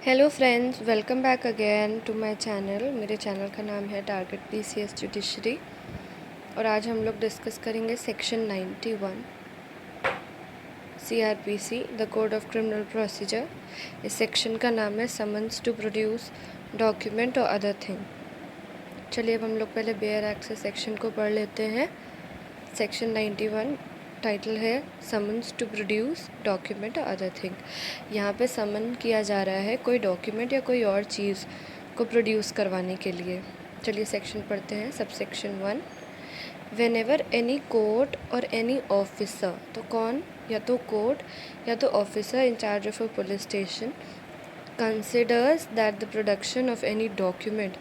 Hello friends, welcome back again to my channel. मेरे channel का नाम है टारगेट पीसीएस जुडिशरी और आज हम लोग डिस्कस करेंगे section 91 CrPC the code of criminal procedure. इस सेक्शन का नाम है समन्स टू प्रोड्यूस डॉक्यूमेंट और अदर थिंग। चलिए अब हम लोग पहले बेयर एक्ट से सेक्शन को पढ़ लेते हैं। सेक्शन 91 टाइटल है समन्स टू प्रोड्यूस डॉक्यूमेंट और अदर थिंग। यहाँ पे समन किया जा रहा है कोई डॉक्यूमेंट या कोई और चीज़ को प्रोड्यूस करवाने के लिए। चलिए सेक्शन पढ़ते हैं। Sub section 1, when ever any court और एनी ऑफिसर, तो कौन, या तो कोर्ट या तो officer in charge of a police station, considers that the production of any document,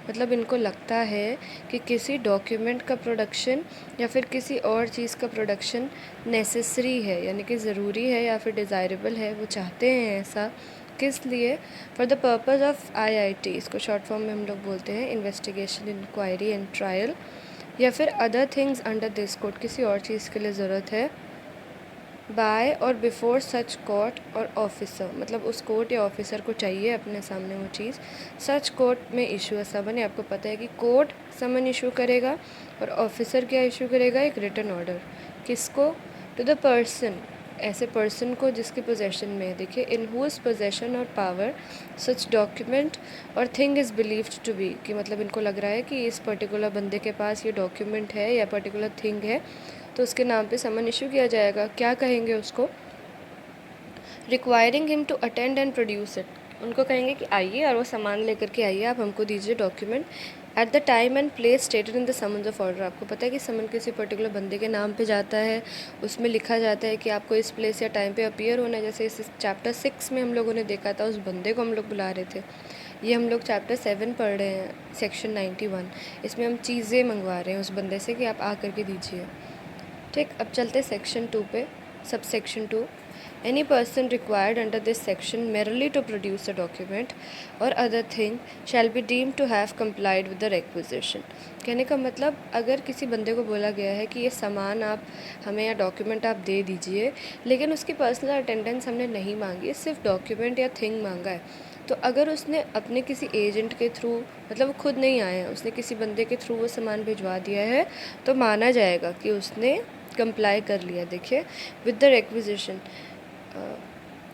मतलब इनको लगता है कि किसी डॉक्यूमेंट का प्रोडक्शन या फिर किसी और चीज़ का प्रोडक्शन नेसेसरी है, यानी कि ज़रूरी है या फिर डिज़ायरेबल है, वो चाहते हैं ऐसा। किस लिए? For the purpose of IIT, इसको शॉर्ट फॉर्म में हम लोग बोलते हैं इन्वेस्टिगेशन, इंक्वायरी एंड ट्रायल, या फिर other things under this code, किसी और चीज़ के लिए ज़रूरत है। बाय और बिफोर सच कोर्ट और ऑफिसर, मतलब उस कोर्ट या ऑफिसर को चाहिए अपने सामने वो चीज़। सच कोर्ट में इशू समन, आपको पता है कि कोर्ट समन इशू करेगा और ऑफिसर क्या इशू करेगा? एक रिटन ऑर्डर। किसको? टू द पर्सन, ऐसे पर्सन को जिसके पोजेशन में है। देखिए, इन हुज पोजेशन और पावर सच डॉक्यूमेंट और thing is believed to be, कि मतलब इनको लग रहा है कि इस पर्टिकुलर बंदे के पास ये डॉक्यूमेंट है या पर्टिकुलर थिंग है, तो उसके नाम पे समन इशू किया जाएगा। क्या कहेंगे उसको? Requiring him to attend and produce it, उनको कहेंगे कि आइए और वो सामान लेकर के आइए, आप हमको दीजिए document. Eight the time and place stated in the summons of order, आपको पता है कि समन किसी पर्टिकुलर बंदे के नाम पे जाता है, उसमें लिखा जाता है कि आपको इस प्लेस या टाइम पे अपीयर होना है। जैसे इस चैप्टर 6 में हम लोगों ने देखा था, उस बंदे को हम लोग बुला रहे थे। ये हम लोग चैप्टर 7 पढ़ रहे हैं, सेक्शन 91। इसमें हम चीज़ें मंगवा रहे हैं उस बंदे से कि आप आ करके दीजिए। ठीक, अब चलते सेक्शन 2 पे। Sub section 2, any person required under this section merely to produce a document और other thing shall be deemed to have complied with the requisition. कहने का मतलब, अगर किसी बंदे को बोला गया है कि ये सामान आप हमें या डॉक्यूमेंट आप दे दीजिए, लेकिन उसकी पर्सनल अटेंडेंस हमने नहीं मांगी, सिर्फ डॉक्यूमेंट या थिंग मांगा है, तो अगर उसने अपने किसी एजेंट के थ्रू, मतलब वो खुद नहीं आया है, उसने किसी बंदे के थ्रू वो सामान भिजवा दिया है, तो माना जाएगा कि उसने कंप्लाई कर लिया। देखिए, with the requisition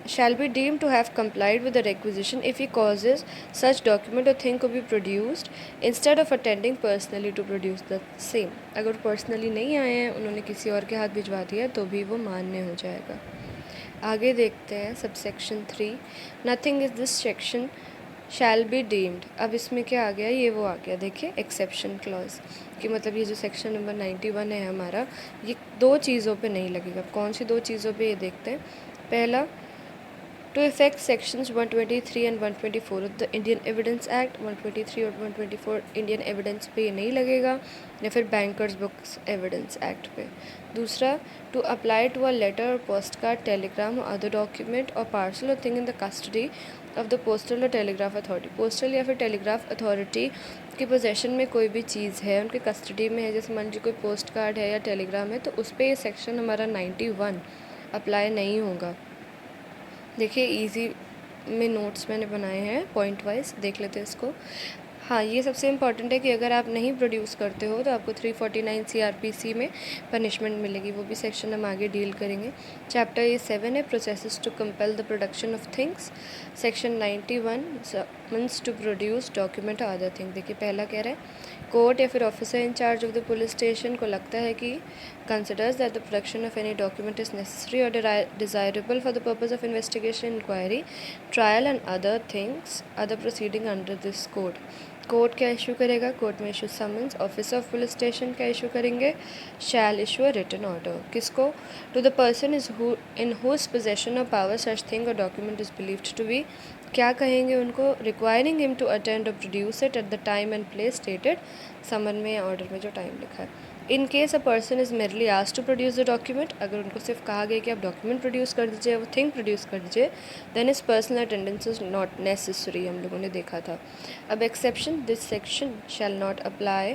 shall be deemed to have complied with the requisition if he causes such document or thing to be produced instead of attending personally to produce the same। अगर personally नहीं आए हैं, उन्होंने किसी और के हाथ भिजवा दिया, तो भी वो मान्य हो जाएगा। आगे देखते हैं sub section 3, nothing is this section shell be deemed. अब इसमें क्या आ गया? ये वो आ गया, देखिए एक्सेप्शन क्लॉज, कि मतलब ये जो सेक्शन नंबर 91 है हमारा, ये दो चीज़ों पे नहीं लगेगा। कौन सी दो चीज़ों पे, ये देखते हैं। पहला, to effect sections 123 and 124 of the Indian evidence act, 123 और 124 इंडियन एविडेंस पे ये नहीं लगेगा, या फिर बैंकर्स बुक्स एविडेंस एक्ट पे। दूसरा, to apply to a letter और पोस्ट कार्ड, टेलीग्राम और अदर डॉक्यूमेंट और पार्सल और thing in the custody of the postal और टेलीग्राफ अथॉरिटी। पोस्टल या फिर टेलीग्राफ अथॉरिटी की पोजेशन में कोई भी चीज़ है, उनके कस्टडी में है, जैसे मान लीजिए कोई पोस्ट कार्ड है या टेलीग्राम है, तो उस पर ये सेक्शन हमारा 91 अप्लाई नहीं होगा। देखिए, इजी में नोट्स मैंने बनाए हैं पॉइंट वाइज, देख लेते हैं इसको। हाँ, ये सबसे इम्पॉर्टेंट है कि अगर आप नहीं प्रोड्यूस करते हो तो आपको 349 सीआरपीसी में पनिशमेंट मिलेगी, वो भी सेक्शन हम आगे डील करेंगे। चैप्टर ये 7 है, processes to compel the production of things. Section 91, summons to produce document और अदर थिंग। देखिए, पहला कह रहा है, कोर्ट या फिर officer in charge of the police station को लगता है कि considers that the production of any document is necessary or desirable for the purpose of investigation, inquiry, trial and other things, other proceeding under this code। Court क्या issue करेगा? Court में issue summons. Officer of police station क्या issue करेंगे? Shall issue a written order. किसको? To the person is in whose possession और power such thing और document is believed to be. क्या कहेंगे उनको? रिक्वायरिंग हिम टू अटेंड और produce it at the time and place stated, summon में या order में जो टाइम लिखा है। In case a person is merely asked to produce the document, अगर उनको सिर्फ कहा गया कि आप डॉक्यूमेंट प्रोड्यूस कर दीजिए, वो थिंग प्रोड्यूस कर दीजिए, then is personal attendance is not necessary, हम लोगों ने देखा था। अब exception, this section shall not apply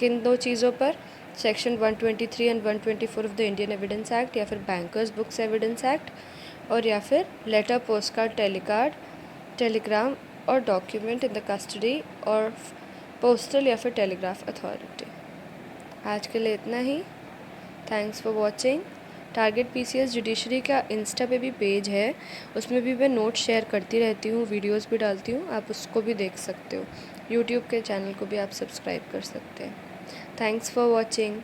किन दो चीज़ों पर? Section 123 and 124 of the Indian evidence act, या फिर बैंकर्स बुक्स एविडेंस एक्ट, और या फिर letter, post card, telecard telegram और डॉक्यूमेंट इन द कस्टडी और पोस्टल या फिर टेलीग्राफ अथॉरिटी। आज के लिए इतना ही। Thanks for watching. Target PCS judiciary का इंस्टा पे भी पेज है, उसमें भी मैं नोट शेयर करती रहती हूँ, वीडियोस भी डालती हूँ, आप उसको भी देख सकते हो। यूट्यूब के चैनल को भी आप सब्सक्राइब कर सकते हैं। Thanks for watching.